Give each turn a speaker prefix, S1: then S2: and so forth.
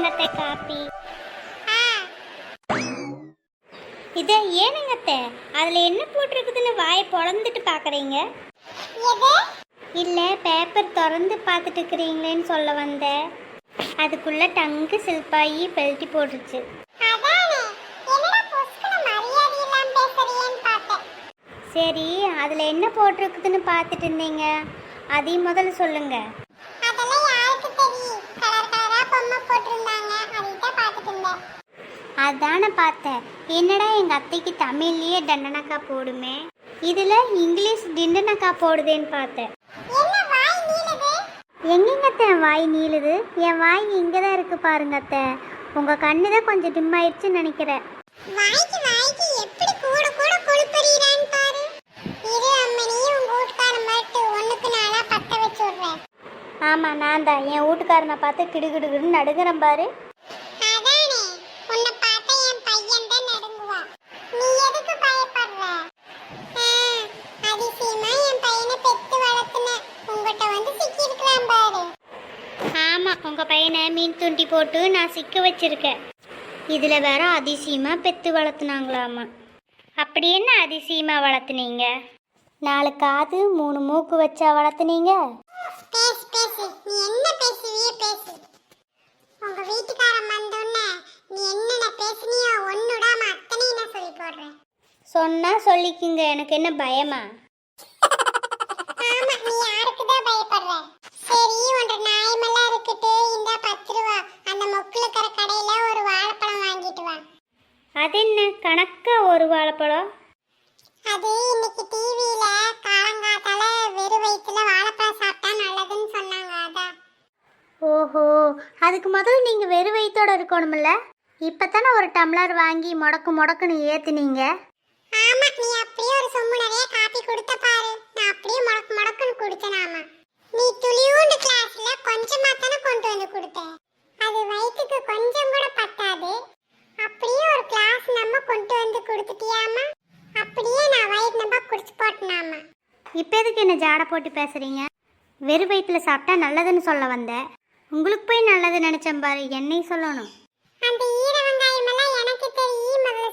S1: இந்தாங்கத்தை copy. இதை ஏனுங்கத்தை அதில் என்ன போட்டிருக்குதுன்னு வாயை பொழந்துட்டு பார்க்குறீங்க? இல்லை பேப்பர் திறந்து பார்த்துட்டு இருக்கிறீங்களேன்னு சொல்ல வந்தேன். அதுக்குள்ளே டங்கு சில்பாயி பெல்ட்டி போட்டுருச்சு. சரி, அதில் என்ன போட்டிருக்குதுன்னு பார்த்துட்டு இருந்தீங்க, அதையும் முதல்ல சொல்லுங்க. அதானே பார்த்தேன். என்னடா எங்கள் அத்தைக்கு தமிழ்லேயே டண்டனக்கா போடுமே, இதில் இங்கிலீஷ் டிண்டனக்கா போடுதேன்னு பார்த்தேன். எங்கெங்க அத்தை வாய் நீளுது? என் வாய் இங்கே தான் இருக்கு பாருங்க அத்தை. உங்கள் கண்ணு தான் கொஞ்சம் டிம் ஆயிடுச்சுன்னு நினைக்கிறேன். ஆமாம், நான் தான் என் வீட்டுக்காரனை பார்த்து கிடுகிடுன்னு நடுகிறேன் பாரு. ஆமாம், உங்கள் பையனை மீன் தூண்டி போட்டு நான் சிக்க வச்சிருக்கேன். இதில் வேற அதிசயமாக பெற்று வளர்த்துனாங்களாமா. அப்படி என்ன அதிசயமாக வளர்த்துனீங்க? 4 காது 3 மூக்கு வச்சா வளர்த்துனீங்க? நீ என்ன பேசுவியே பேசு. உங்க வீட்டுக்காரன் வந்தோன்னே நீ என்னென்ன பேசுனியோ ஒன்னுடாம அத்தனையும் நான் சொல்லி போடுறேன். சொன்னா சொல்லிக்குங்க, எனக்கு என்ன பயமா? ஆமா, நீ யாருக்கு தான் பயப்படுற? சரி, ஒன்று நியாயமெல்லாம் இருக்கட்டு. இந்த 10 ரூபா அந்த மொக்குல இருக்கிற கடையில ஒரு வாழைப்பழம் வாங்கிட்டு வா. அது என்ன கணக்கா ஒரு வாழைப்பழம்? அது இன்னைக்கு டிவியில காலங்காத்தால வெறும் வயிற்றுல வாழைப்பழம் சாப்பிட்டா நல்லதுன்னு சொன்னாங்க, அதான். ஓஹோ, அதுக்கு முதல்ல நீங்க வெறும் வயிற்றோட இருக்கணும்ல. இப்பதானே ஒரு டம்ளர் வாங்கி முடக்குன்னு ஏத்துனீங்க. ஆமா, நீ அப்படியே ஒரு சொம்பு நிறைய காப்பி கொடுத்த பாரு. நான் அப்படியே முடக்குன்னு குடிச்சேன். ஆமா, நீ துளியூண்டு கிளாஸ்ல கொஞ்சமா தானே கொண்டு வந்து கொடுத்த. அது வயிற்றுக்கு கொஞ்சம் கூட பத்தாது. அப்படியே ஒரு கிளாஸ் நம்ம கொண்டு வந்து கொடுத்துட்டியாமா. அப்படியே நான் வயிறு நம்ப குடிச்சு போட்டேனாமா. இப்போ எதுக்கு என்ன ஜாட போட்டு பேசுறீங்க? வெறும் வயிற்றுல சாப்பிட்டா நல்லதுன்னு சொல்ல வந்தேன். உங்களுக்கு போய் நல்லது நினைச்சேன் பாரு, என்னை சொல்லணும். அந்த ஈர வெங்காயம் எல்லாம் எனக்கு தெரியும், முதல்ல